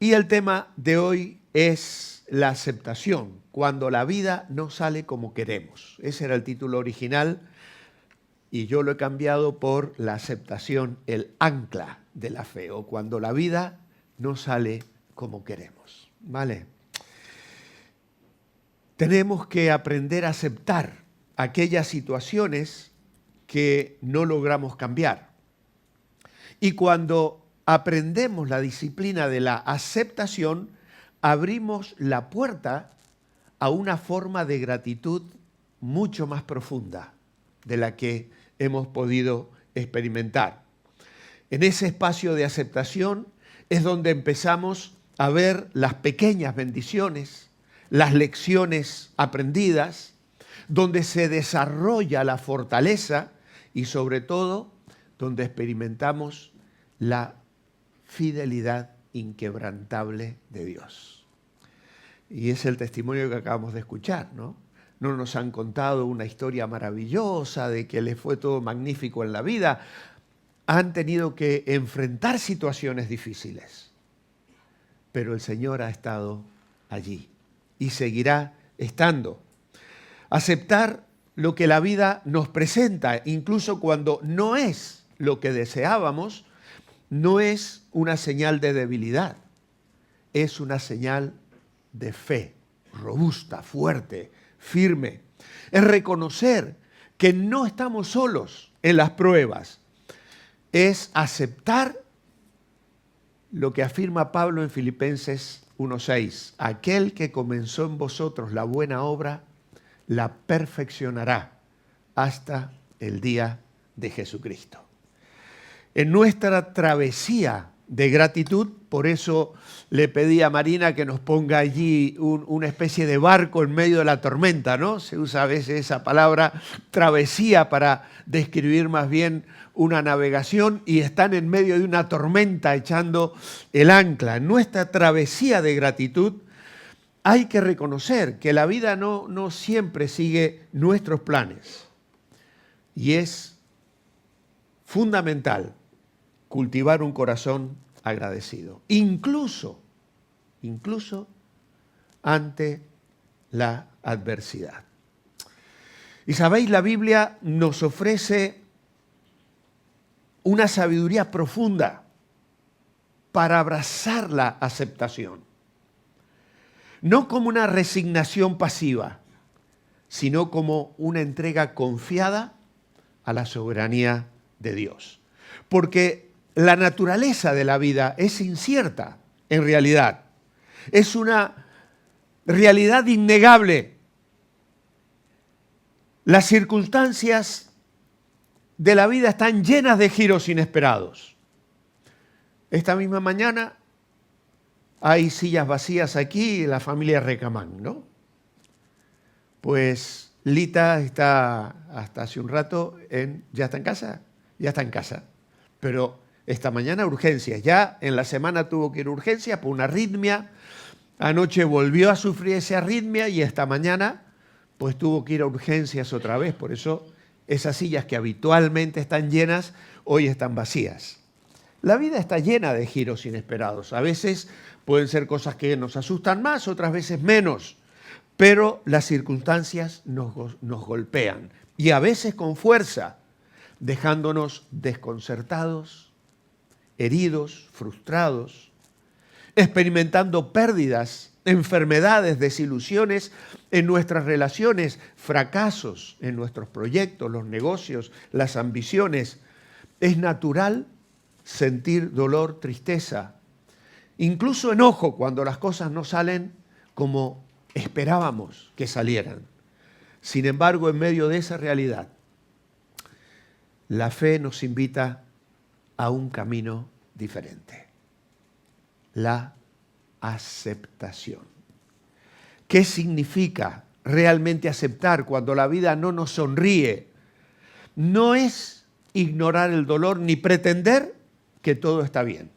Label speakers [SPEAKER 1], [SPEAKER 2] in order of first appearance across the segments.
[SPEAKER 1] Y el tema de hoy es la aceptación, cuando la vida no sale como queremos. Ese era el título original y yo lo he cambiado por la aceptación, el ancla de la fe, o cuando la vida no sale como queremos. ¿Vale? Tenemos que aprender a aceptar aquellas situaciones que no logramos cambiar. Y cuando aprendemos la disciplina de la aceptación, abrimos la puerta a una forma de gratitud mucho más profunda de la que hemos podido experimentar. En ese espacio de aceptación es donde empezamos a ver las pequeñas bendiciones, las lecciones aprendidas, donde se desarrolla la fortaleza y sobre todo donde experimentamos la fidelidad inquebrantable de Dios. Y es el testimonio que acabamos de escuchar, ¿no? No nos han contado una historia maravillosa de que les fue todo magnífico en la vida. Han tenido que enfrentar situaciones difíciles, pero el Señor ha estado allí y seguirá estando. Aceptar lo que la vida nos presenta, incluso cuando no es lo que deseábamos, no es una señal de debilidad, es una señal de fe, robusta, fuerte, firme. Es reconocer que no estamos solos en las pruebas. Es aceptar lo que afirma Pablo en Filipenses 1:6. Aquel que comenzó en vosotros la buena obra, la perfeccionará hasta el día de Jesucristo. En nuestra travesía de gratitud, por eso le pedí a Marina que nos ponga allí una especie de barco en medio de la tormenta, ¿no? Se usa a veces esa palabra travesía para describir más bien una navegación y están en medio de una tormenta echando el ancla. En nuestra travesía de gratitud hay que reconocer que la vida no siempre sigue nuestros planes y es fundamental cultivar un corazón agradecido, incluso ante la adversidad. Y sabéis, la Biblia nos ofrece una sabiduría profunda para abrazar la aceptación. No como una resignación pasiva, sino como una entrega confiada a la soberanía de Dios. Porque la naturaleza de la vida es incierta, en realidad. Es una realidad innegable. Las circunstancias de la vida están llenas de giros inesperados. Esta misma mañana hay sillas vacías aquí en la familia Recamán, ¿no? Pues Lita está hasta hace un rato ¿ya está en casa? Ya está en casa. Pero esta mañana urgencias. Ya en la semana tuvo que ir a urgencias por una arritmia. Anoche volvió a sufrir esa arritmia y esta mañana pues tuvo que ir a urgencias otra vez. Por eso esas sillas que habitualmente están llenas, hoy están vacías. La vida está llena de giros inesperados. A veces pueden ser cosas que nos asustan más, otras veces menos. Pero las circunstancias nos golpean. Y a veces con fuerza, dejándonos desconcertados, heridos, frustrados, experimentando pérdidas, enfermedades, desilusiones en nuestras relaciones, fracasos en nuestros proyectos, los negocios, las ambiciones. Es natural sentir dolor, tristeza, incluso enojo cuando las cosas no salen como esperábamos que salieran. Sin embargo, en medio de esa realidad, la fe nos invita a un camino diferente. La aceptación. ¿Qué significa realmente aceptar cuando la vida no nos sonríe? No es ignorar el dolor ni pretender que todo está bien.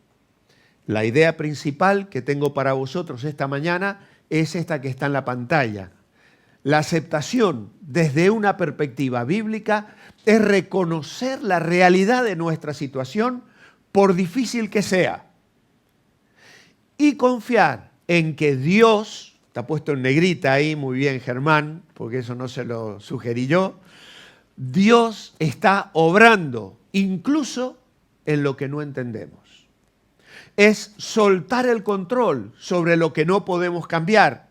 [SPEAKER 1] La idea principal que tengo para vosotros esta mañana es esta que está en la pantalla. La aceptación desde una perspectiva bíblica es reconocer la realidad de nuestra situación por difícil que sea y confiar en que Dios, está puesto en negrita ahí, muy bien Germán, porque eso no se lo sugerí yo, Dios está obrando incluso en lo que no entendemos. Es soltar el control sobre lo que no podemos cambiar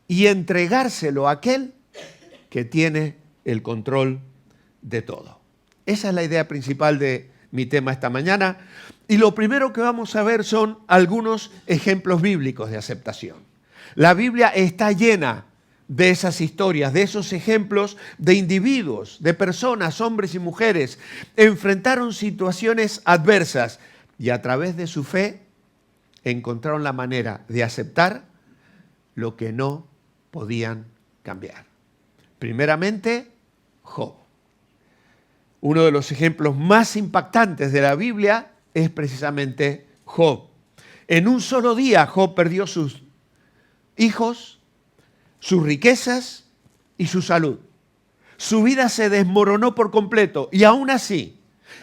[SPEAKER 1] y entregárselo a aquel que tiene el control de todo. Esa es la idea principal de mi tema esta mañana. Y lo primero que vamos a ver son algunos ejemplos bíblicos de aceptación. La Biblia está llena de esas historias, de esos ejemplos de individuos, de personas, hombres y mujeres, enfrentaron situaciones adversas y a través de su fe encontraron la manera de aceptar lo que no podían cambiar. Primeramente, Job. Uno de los ejemplos más impactantes de la Biblia es precisamente Job. En un solo día Job perdió sus hijos, sus riquezas y su salud. Su vida se desmoronó por completo y aún así,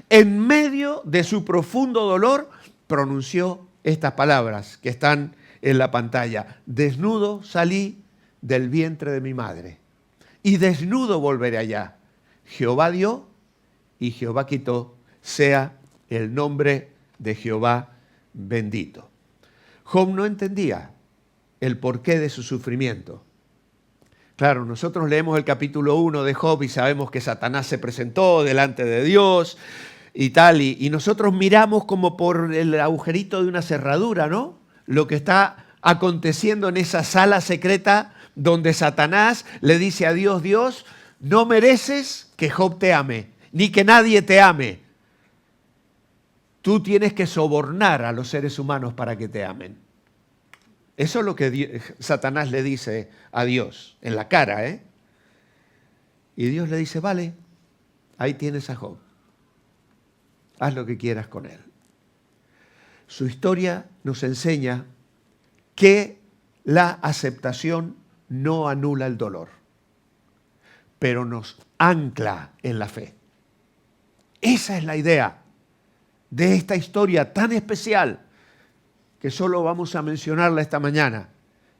[SPEAKER 1] en medio de su profundo dolor, pronunció estas palabras que están en la pantalla. Desnudo salí del vientre de mi madre y desnudo volveré allá. Jehová dio y Jehová quitó, sea el nombre de Jehová bendito. Job no entendía el porqué de su sufrimiento. Claro, nosotros leemos el capítulo 1 de Job y sabemos que Satanás se presentó delante de Dios y tal, y nosotros miramos como por el agujerito de una cerradura, ¿no? Lo que está aconteciendo en esa sala secreta donde Satanás le dice a Dios, Dios, no mereces que Job te ame, ni que nadie te ame. Tú tienes que sobornar a los seres humanos para que te amen. Eso es lo que Satanás le dice a Dios en la cara, ¿eh? Y Dios le dice, vale, ahí tienes a Job. Haz lo que quieras con él. Su historia nos enseña que la aceptación no anula el dolor, pero nos ancla en la fe. Esa es la idea de esta historia tan especial que solo vamos a mencionarla esta mañana.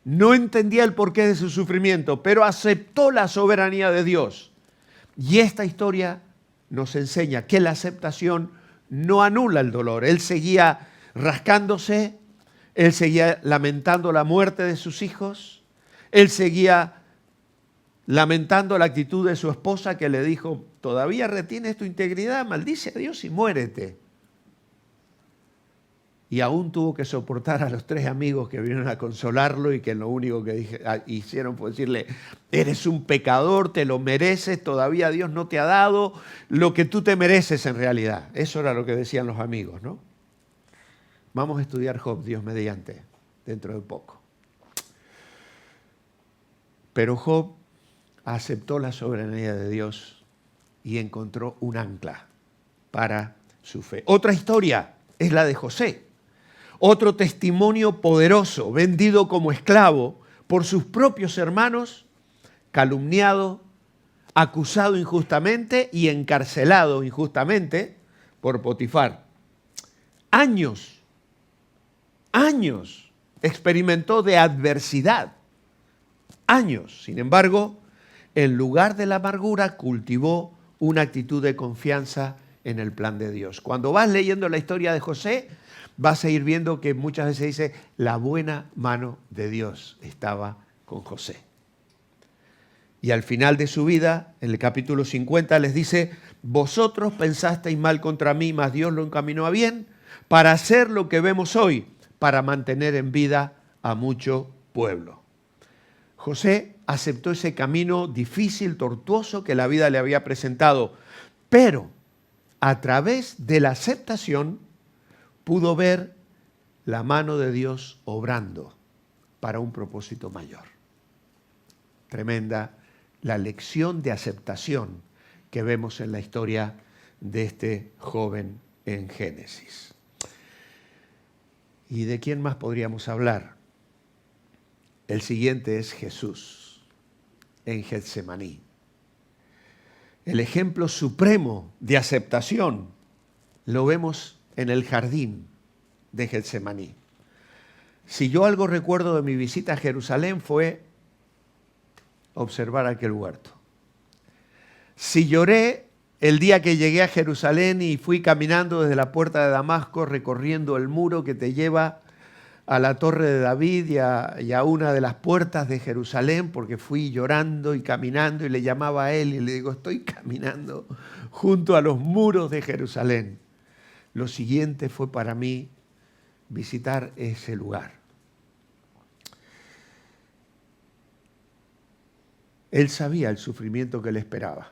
[SPEAKER 1] No entendía el porqué de su sufrimiento, pero aceptó la soberanía de Dios. Y esta historia nos enseña que la aceptación no anula el dolor. Él seguía rascándose, él seguía lamentando la muerte de sus hijos, él seguía lamentando la actitud de su esposa que le dijo, ¿todavía retienes tu integridad? Maldice a Dios y muérete. Y aún tuvo que soportar a los 3 amigos que vinieron a consolarlo y que lo único que hicieron fue decirle, eres un pecador, te lo mereces, todavía Dios no te ha dado lo que tú te mereces en realidad. Eso era lo que decían los amigos, ¿no? Vamos a estudiar Job, Dios mediante, dentro de poco. Pero Job aceptó la soberanía de Dios y encontró un ancla para su fe. Otra historia es la de José. Otro testimonio poderoso, vendido como esclavo por sus propios hermanos, calumniado, acusado injustamente y encarcelado injustamente por Potifar. Años experimentó de adversidad. Años. Sin embargo, en lugar de la amargura, cultivó una actitud de confianza en el plan de Dios. Cuando vas leyendo la historia de José, vas a ir viendo que muchas veces dice, la buena mano de Dios estaba con José. Y al final de su vida, en el capítulo 50, les dice, vosotros pensasteis mal contra mí, mas Dios lo encaminó a bien, para hacer lo que vemos hoy, para mantener en vida a mucho pueblo. José aceptó ese camino difícil, tortuoso que la vida le había presentado, pero a través de la aceptación pudo ver la mano de Dios obrando para un propósito mayor. Tremenda la lección de aceptación que vemos en la historia de este joven en Génesis. ¿Y de quién más podríamos hablar? El siguiente es Jesús en Getsemaní. El ejemplo supremo de aceptación lo vemos en el jardín de Getsemaní. Si yo algo recuerdo de mi visita a Jerusalén fue observar aquel huerto. Si lloré el día que llegué a Jerusalén y fui caminando desde la puerta de Damasco, recorriendo el muro que te lleva a la Torre de David y a una de las puertas de Jerusalén, porque fui llorando y caminando y le llamaba a él y le digo, estoy caminando junto a los muros de Jerusalén. Lo siguiente fue para mí visitar ese lugar. Él sabía el sufrimiento que le esperaba.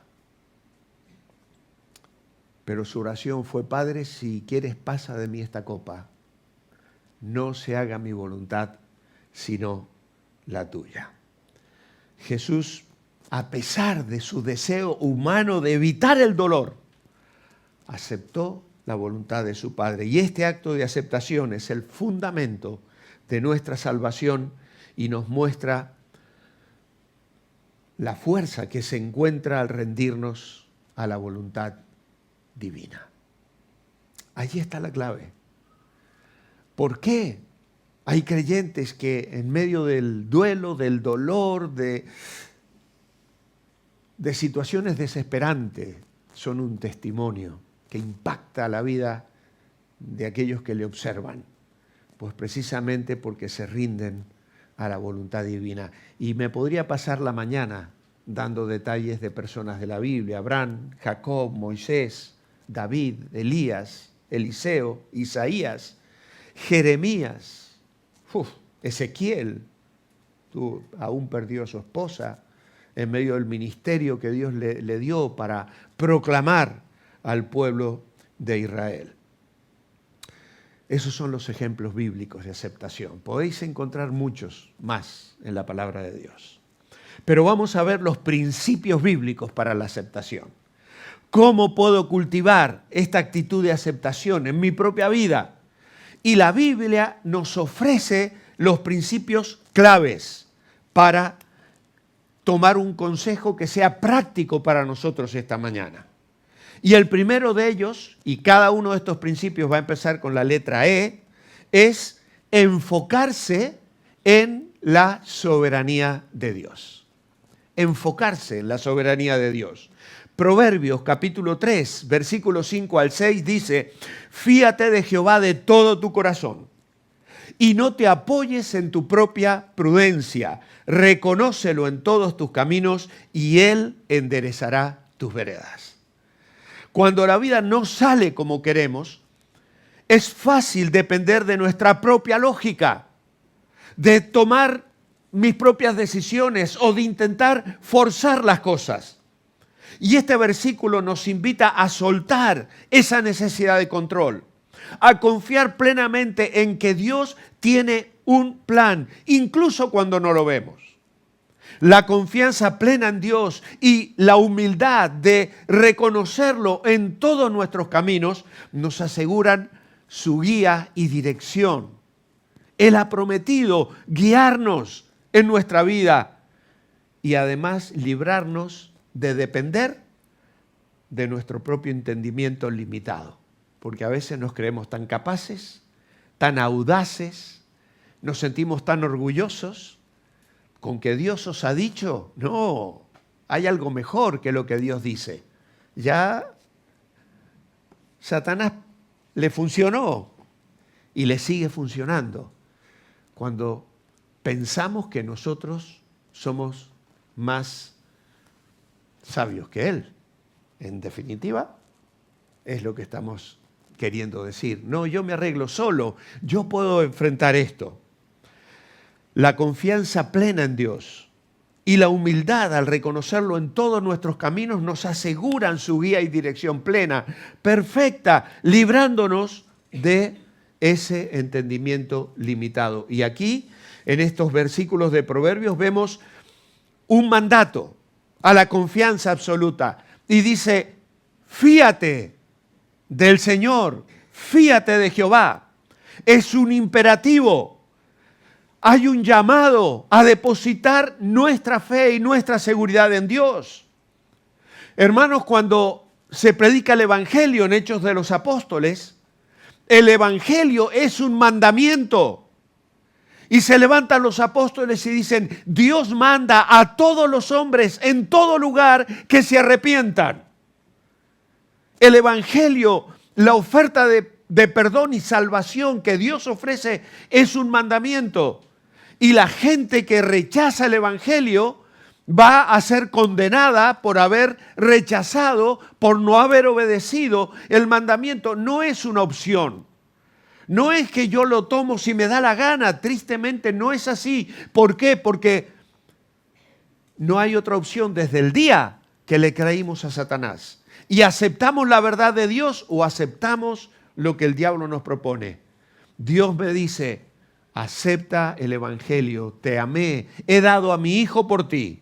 [SPEAKER 1] Pero su oración fue, Padre, si quieres pasa de mí esta copa. No se haga mi voluntad, sino la tuya. Jesús, a pesar de su deseo humano de evitar el dolor, aceptó la voluntad de su Padre. Y este acto de aceptación es el fundamento de nuestra salvación y nos muestra la fuerza que se encuentra al rendirnos a la voluntad divina. Allí está la clave. ¿Por qué hay creyentes que en medio del duelo, del dolor, de situaciones desesperantes, son un testimonio que impacta la vida de aquellos que le observan? Pues precisamente porque se rinden a la voluntad divina. Y me podría pasar la mañana dando detalles de personas de la Biblia: Abraham, Jacob, Moisés, David, Elías, Eliseo, Isaías, Jeremías, Ezequiel, aún perdió a su esposa en medio del ministerio que Dios le dio para proclamar al pueblo de Israel. Esos son los ejemplos bíblicos de aceptación. Podéis encontrar muchos más en la palabra de Dios. Pero vamos a ver los principios bíblicos para la aceptación. ¿Cómo puedo cultivar esta actitud de aceptación en mi propia vida? Y la Biblia nos ofrece los principios claves para tomar un consejo que sea práctico para nosotros esta mañana. Y el primero de ellos, y cada uno de estos principios va a empezar con la letra E, es enfocarse en la soberanía de Dios. Enfocarse en la soberanía de Dios. Proverbios capítulo 3, versículos 5 al 6 dice, fíate de Jehová de todo tu corazón y no te apoyes en tu propia prudencia. Reconócelo en todos tus caminos y Él enderezará tus veredas. Cuando la vida no sale como queremos, es fácil depender de nuestra propia lógica, de tomar mis propias decisiones o de intentar forzar las cosas. Y este versículo nos invita a soltar esa necesidad de control, a confiar plenamente en que Dios tiene un plan, incluso cuando no lo vemos. La confianza plena en Dios y la humildad de reconocerlo en todos nuestros caminos nos aseguran su guía y dirección. Él ha prometido guiarnos en nuestra vida y además librarnos de depender de nuestro propio entendimiento limitado. Porque a veces nos creemos tan capaces, tan audaces, nos sentimos tan orgullosos con que Dios os ha dicho. No, hay algo mejor que lo que Dios dice. Ya Satanás le funcionó y le sigue funcionando cuando pensamos que nosotros somos más sabios que Él. En definitiva, es lo que estamos queriendo decir. No, yo me arreglo solo, yo puedo enfrentar esto. La confianza plena en Dios y la humildad al reconocerlo en todos nuestros caminos nos aseguran su guía y dirección plena, perfecta, librándonos de ese entendimiento limitado. Y aquí, en estos versículos de Proverbios, vemos un mandato a la confianza absoluta. Y dice, fíate del Señor, fíate de Jehová. Es un imperativo. Hay un llamado a depositar nuestra fe y nuestra seguridad en Dios. Hermanos, cuando se predica el Evangelio en Hechos de los Apóstoles, el Evangelio es un mandamiento. Y se levantan los apóstoles y dicen, Dios manda a todos los hombres en todo lugar que se arrepientan. El evangelio, la oferta de perdón y salvación que Dios ofrece es un mandamiento. Y la gente que rechaza el evangelio va a ser condenada por haber rechazado, por no haber obedecido. El mandamiento no es una opción. No es que yo lo tomo si me da la gana. Tristemente no es así. ¿Por qué? Porque no hay otra opción desde el día que le creímos a Satanás. Y aceptamos la verdad de Dios o aceptamos lo que el diablo nos propone. Dios me dice, acepta el evangelio, te amé, he dado a mi hijo por ti.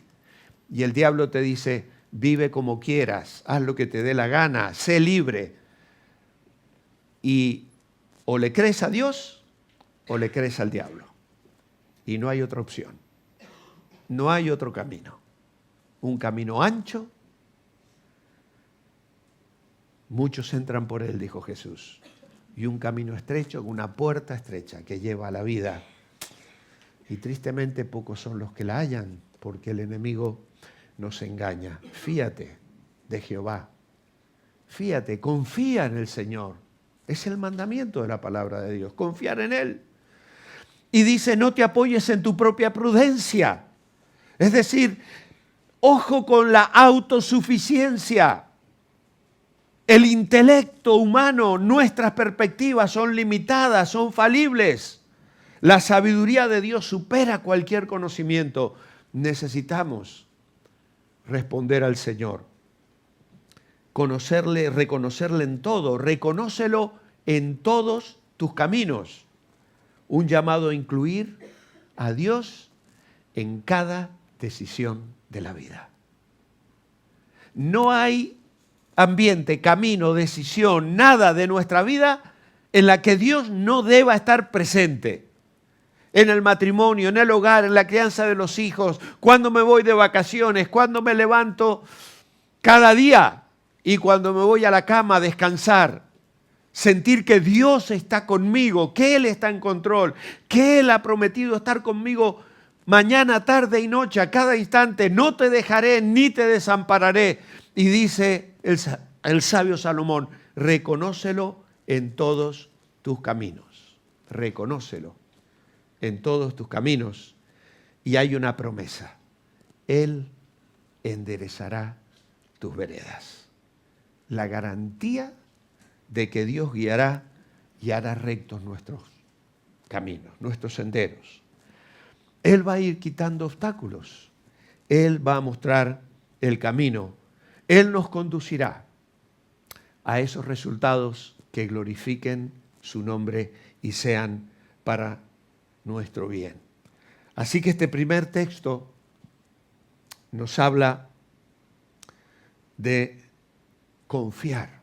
[SPEAKER 1] Y el diablo te dice, vive como quieras, haz lo que te dé la gana, sé libre. Y o le crees a Dios o le crees al diablo. Y no hay otra opción. No hay otro camino. Un camino ancho. Muchos entran por él, dijo Jesús. Y un camino estrecho, una puerta estrecha que lleva a la vida. Y tristemente pocos son los que la hallan, porque el enemigo nos engaña. Fíate de Jehová. Fíate, confía en el Señor. Es el mandamiento de la palabra de Dios, confiar en Él. Y dice, no te apoyes en tu propia prudencia. Es decir, ojo con la autosuficiencia. El intelecto humano, nuestras perspectivas son limitadas, son falibles. La sabiduría de Dios supera cualquier conocimiento. Necesitamos responder al Señor. Conocerle, reconocerle en todo. Reconócelo en todos tus caminos. Un llamado a incluir a Dios en cada decisión de la vida. No hay ambiente, camino, decisión, nada de nuestra vida en la que Dios no deba estar presente. En el matrimonio, en el hogar, en la crianza de los hijos, cuando me voy de vacaciones, cuando me levanto cada día y cuando me voy a la cama a descansar. Sentir que Dios está conmigo, que Él está en control, que Él ha prometido estar conmigo mañana, tarde y noche, a cada instante. No te dejaré ni te desampararé. Y dice el sabio Salomón, reconócelo en todos tus caminos. Reconócelo en todos tus caminos. Y hay una promesa. Él enderezará tus veredas. La garantía de que Dios guiará y hará rectos nuestros caminos, nuestros senderos. Él va a ir quitando obstáculos. Él va a mostrar el camino. Él nos conducirá a esos resultados que glorifiquen su nombre y sean para nuestro bien. Así que este primer texto nos habla de confiar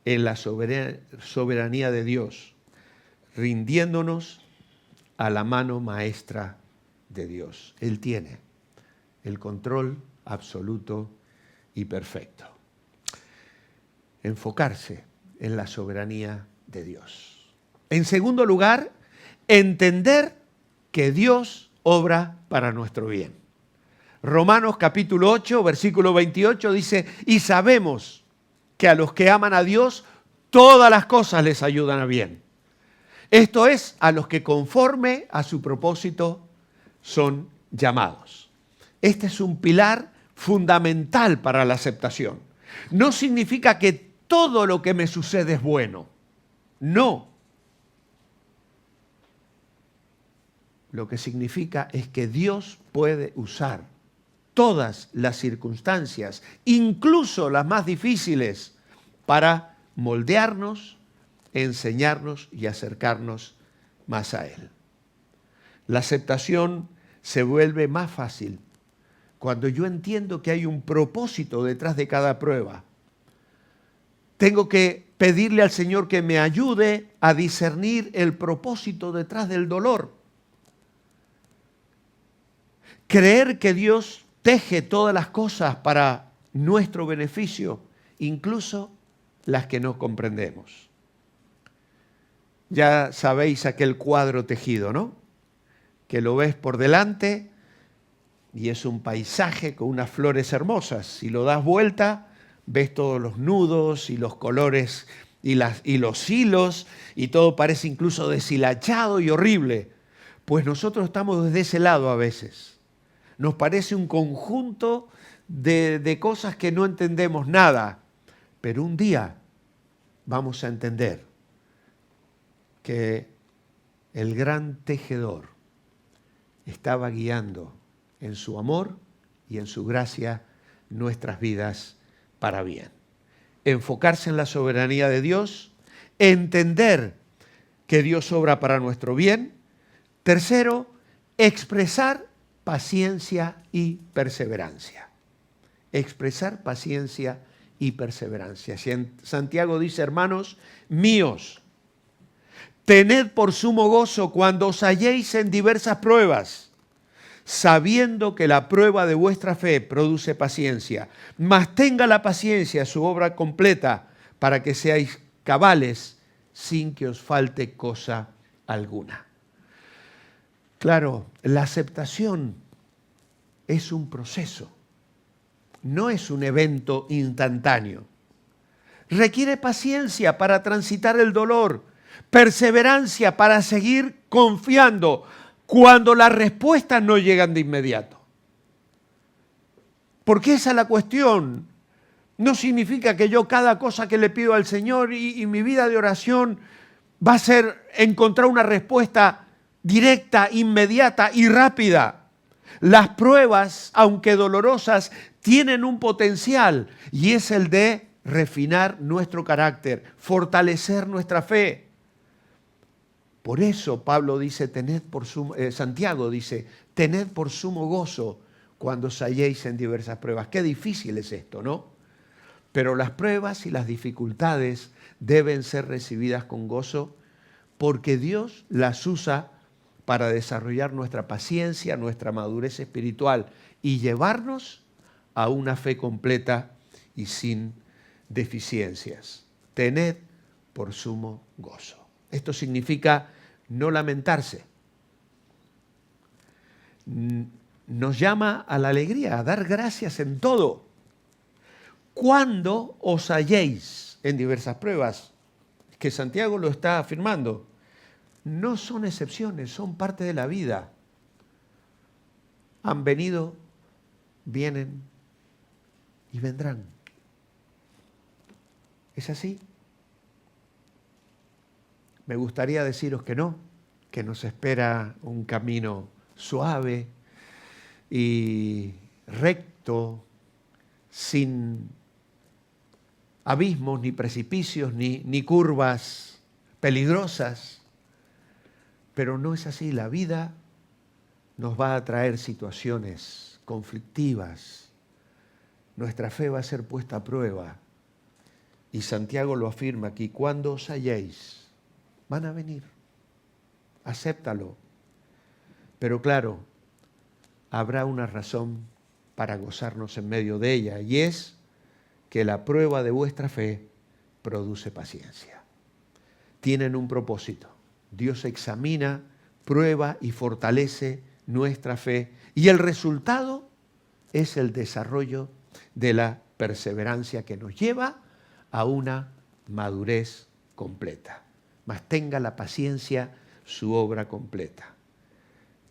[SPEAKER 1] en la soberanía de Dios, rindiéndonos a la mano maestra de Dios. Él tiene el control absoluto y perfecto. Enfocarse en la soberanía de Dios. En segundo lugar, entender que Dios obra para nuestro bien. Romanos capítulo 8, versículo 28 dice, y sabemos que a los que aman a Dios, todas las cosas les ayudan a bien. Esto es, a los que conforme a su propósito son llamados. Este es un pilar fundamental para la aceptación. No significa que todo lo que me sucede es bueno. No. Lo que significa es que Dios puede usar todas las circunstancias, incluso las más difíciles, para moldearnos, enseñarnos y acercarnos más a Él. La aceptación se vuelve más fácil cuando yo entiendo que hay un propósito detrás de cada prueba. Tengo que pedirle al Señor que me ayude a discernir el propósito detrás del dolor. Creer que Dios teje todas las cosas para nuestro beneficio, incluso las que no comprendemos. Ya sabéis aquel cuadro tejido, ¿no? que lo ves por delante y es un paisaje con unas flores hermosas. Si lo das vuelta, ves todos los nudos y los colores y los hilos y todo parece incluso deshilachado y horrible. Pues nosotros estamos desde ese lado a veces. Nos parece un conjunto de cosas que no entendemos nada, pero un día vamos a entender que el gran tejedor estaba guiando en su amor y en su gracia nuestras vidas para bien. Enfocarse en la soberanía de Dios, entender que Dios obra para nuestro bien. Tercero, expresar paciencia y perseverancia. Expresar paciencia y perseverancia. Santiago dice, hermanos míos, tened por sumo gozo cuando os halléis en diversas pruebas, sabiendo que la prueba de vuestra fe produce paciencia. Mas tenga la paciencia su obra completa, para que seáis cabales sin que os falte cosa alguna. Claro, la aceptación es un proceso, no es un evento instantáneo. Requiere paciencia para transitar el dolor, perseverancia para seguir confiando cuando las respuestas no llegan de inmediato. Porque esa es la cuestión. No significa que yo cada cosa que le pido al Señor y mi vida de oración va a ser encontrar una respuesta directa, inmediata y rápida. Las pruebas, aunque dolorosas, tienen un potencial y es el de refinar nuestro carácter, fortalecer nuestra fe. Por eso Pablo dice, Santiago dice, tened por sumo gozo cuando os halléis en diversas pruebas. Qué difícil es esto, ¿no? Pero las pruebas y las dificultades deben ser recibidas con gozo porque Dios las usa para desarrollar nuestra paciencia, nuestra madurez espiritual y llevarnos a una fe completa y sin deficiencias. Tened por sumo gozo. Esto significa no lamentarse. Nos llama a la alegría, a dar gracias en todo. Cuando os halléis en diversas pruebas, que Santiago lo está afirmando, no son excepciones, son parte de la vida. Han venido, vienen y vendrán. ¿Es así? Me gustaría deciros que no, que nos espera un camino suave y recto, sin abismos, ni precipicios, ni curvas peligrosas. Pero no es así. La vida nos va a traer situaciones conflictivas. Nuestra fe va a ser puesta a prueba. Y Santiago lo afirma aquí, cuando os halléis, van a venir. Acéptalo. Pero claro, habrá una razón para gozarnos en medio de ella, y es que la prueba de vuestra fe produce paciencia. Tienen un propósito. Dios examina, prueba y fortalece nuestra fe, y el resultado es el desarrollo de la perseverancia que nos lleva a una madurez completa. Mas tenga la paciencia su obra completa.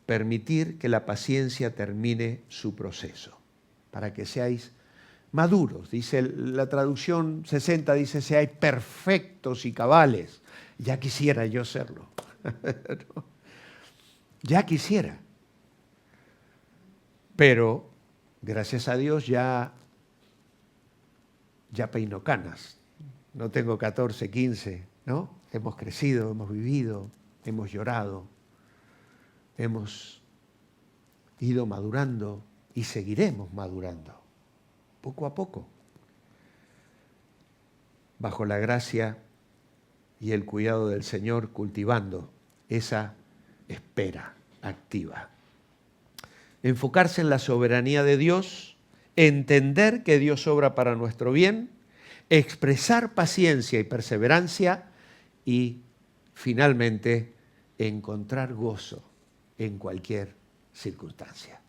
[SPEAKER 1] Permitir que la paciencia termine su proceso, para que seáis maduros. Dice la traducción 60, dice, seáis perfectos y cabales. Ya quisiera yo serlo. ¿No? Ya quisiera. Pero, gracias a Dios, ya peino canas. No tengo 14, 15, ¿no? Hemos crecido, hemos vivido, hemos llorado, hemos ido madurando y seguiremos madurando, poco a poco, bajo la gracia y el cuidado del Señor, cultivando esa espera activa. Enfocarse en la soberanía de Dios, entender que Dios obra para nuestro bien, expresar paciencia y perseverancia y, finalmente, encontrar gozo en cualquier circunstancia.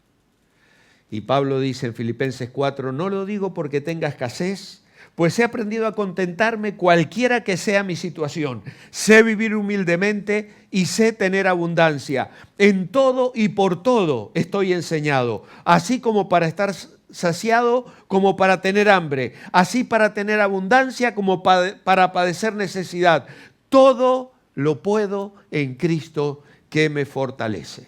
[SPEAKER 1] Y Pablo dice en Filipenses 4, no lo digo porque tenga escasez, pues he aprendido a contentarme cualquiera que sea mi situación. Sé vivir humildemente y sé tener abundancia. En todo y por todo estoy enseñado, así como para estar saciado como para tener hambre, así para tener abundancia como para padecer necesidad. Todo lo puedo en Cristo que me fortalece.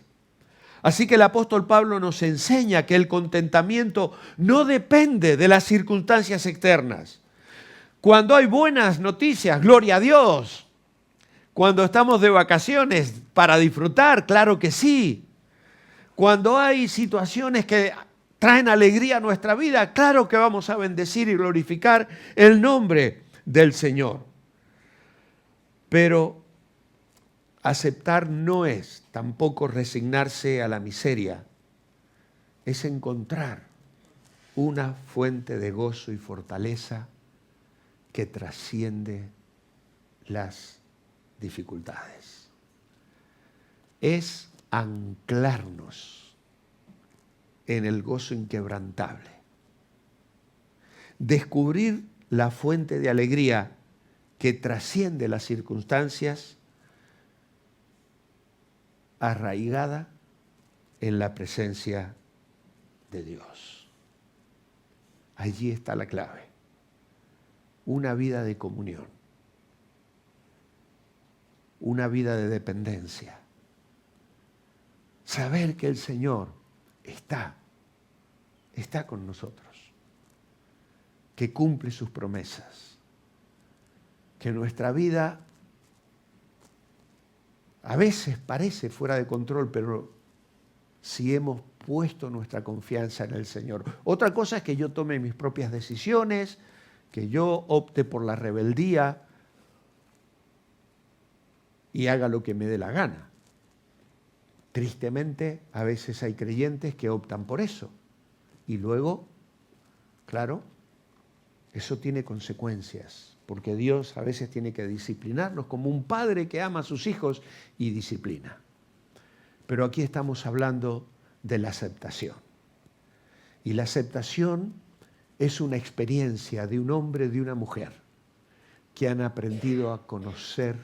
[SPEAKER 1] Así que el apóstol Pablo nos enseña que el contentamiento no depende de las circunstancias externas. Cuando hay buenas noticias, gloria a Dios. Cuando estamos de vacaciones para disfrutar, claro que sí. Cuando hay situaciones que traen alegría a nuestra vida, claro que vamos a bendecir y glorificar el nombre del Señor. Pero aceptar no es tampoco resignarse a la miseria, es encontrar una fuente de gozo y fortaleza que trasciende las dificultades. Es anclarnos en el gozo inquebrantable. Descubrir la fuente de alegría que trasciende las circunstancias, arraigada en la presencia de Dios. Allí está la clave. Una vida de comunión. Una vida de dependencia. Saber que el Señor está con nosotros. Que cumple sus promesas. Que nuestra vida a veces parece fuera de control, pero si hemos puesto nuestra confianza en el Señor. Otra cosa es que yo tome mis propias decisiones, que yo opte por la rebeldía y haga lo que me dé la gana. Tristemente, a veces hay creyentes que optan por eso. Y luego, claro, eso tiene consecuencias, porque Dios a veces tiene que disciplinarnos como un padre que ama a sus hijos y disciplina. Pero aquí estamos hablando de la aceptación. Y la aceptación es una experiencia de un hombre y de una mujer que han aprendido a conocer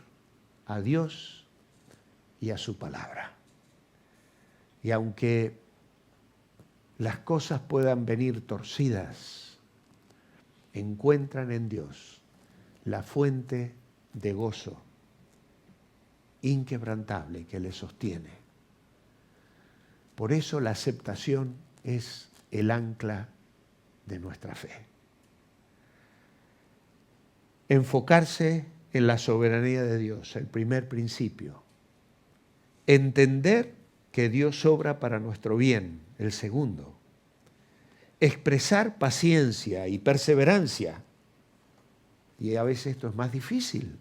[SPEAKER 1] a Dios y a su palabra. Y aunque las cosas puedan venir torcidas, encuentran en Dios la fuente de gozo inquebrantable que les sostiene. Por eso la aceptación es el ancla de nuestra fe. Enfocarse en la soberanía de Dios, el primer principio. Entender que Dios obra para nuestro bien, el segundo. Expresar paciencia y perseverancia. Y a veces esto es más difícil.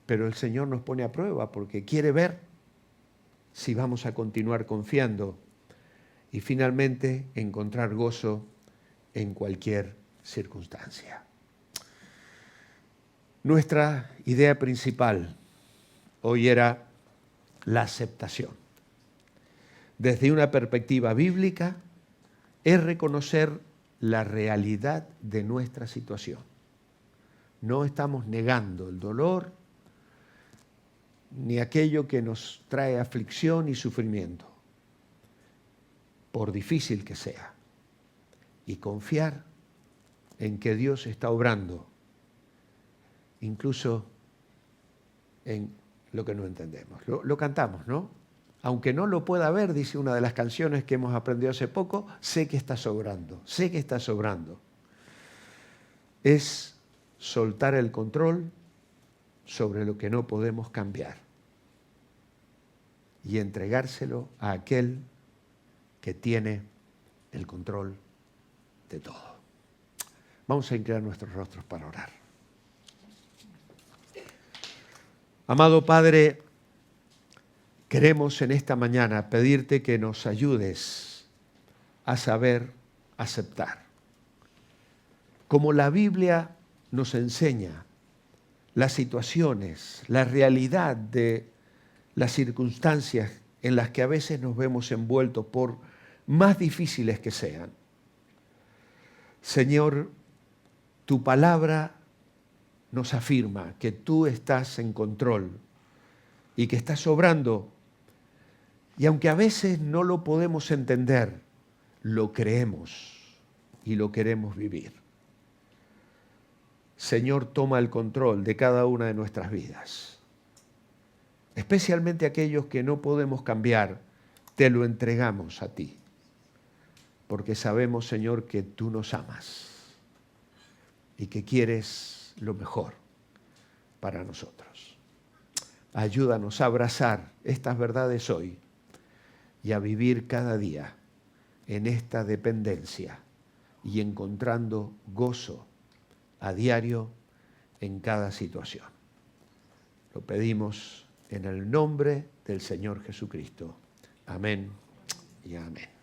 [SPEAKER 1] Pero el Señor nos pone a prueba porque quiere ver si vamos a continuar confiando y finalmente encontrar gozo en cualquier circunstancia. Nuestra idea principal hoy era la aceptación. Desde una perspectiva bíblica, es reconocer la realidad de nuestra situación. No estamos negando el dolor ni aquello que nos trae aflicción y sufrimiento, por difícil que sea, y confiar en que Dios está obrando, incluso en lo que no entendemos. Lo cantamos, ¿no? Aunque no lo pueda ver, dice una de las canciones que hemos aprendido hace poco, sé que está sobrando, sé que está sobrando. Es soltar el control sobre lo que no podemos cambiar y entregárselo a aquel que tiene el control de todo. Vamos a inclinar nuestros rostros para orar. Amado Padre, queremos en esta mañana pedirte que nos ayudes a saber aceptar. Como la Biblia nos enseña las situaciones, la realidad de las circunstancias en las que a veces nos vemos envueltos, por más difíciles que sean. Señor, tu palabra nos afirma que tú estás en control y que estás obrando. Y aunque a veces no lo podemos entender, lo creemos y lo queremos vivir. Señor, toma el control de cada una de nuestras vidas. Especialmente aquellos que no podemos cambiar, te lo entregamos a ti. Porque sabemos, Señor, que tú nos amas y que quieres lo mejor para nosotros. Ayúdanos a abrazar estas verdades hoy y a vivir cada día en esta dependencia y encontrando gozo a diario en cada situación. Lo pedimos en el nombre del Señor Jesucristo. Amén y amén.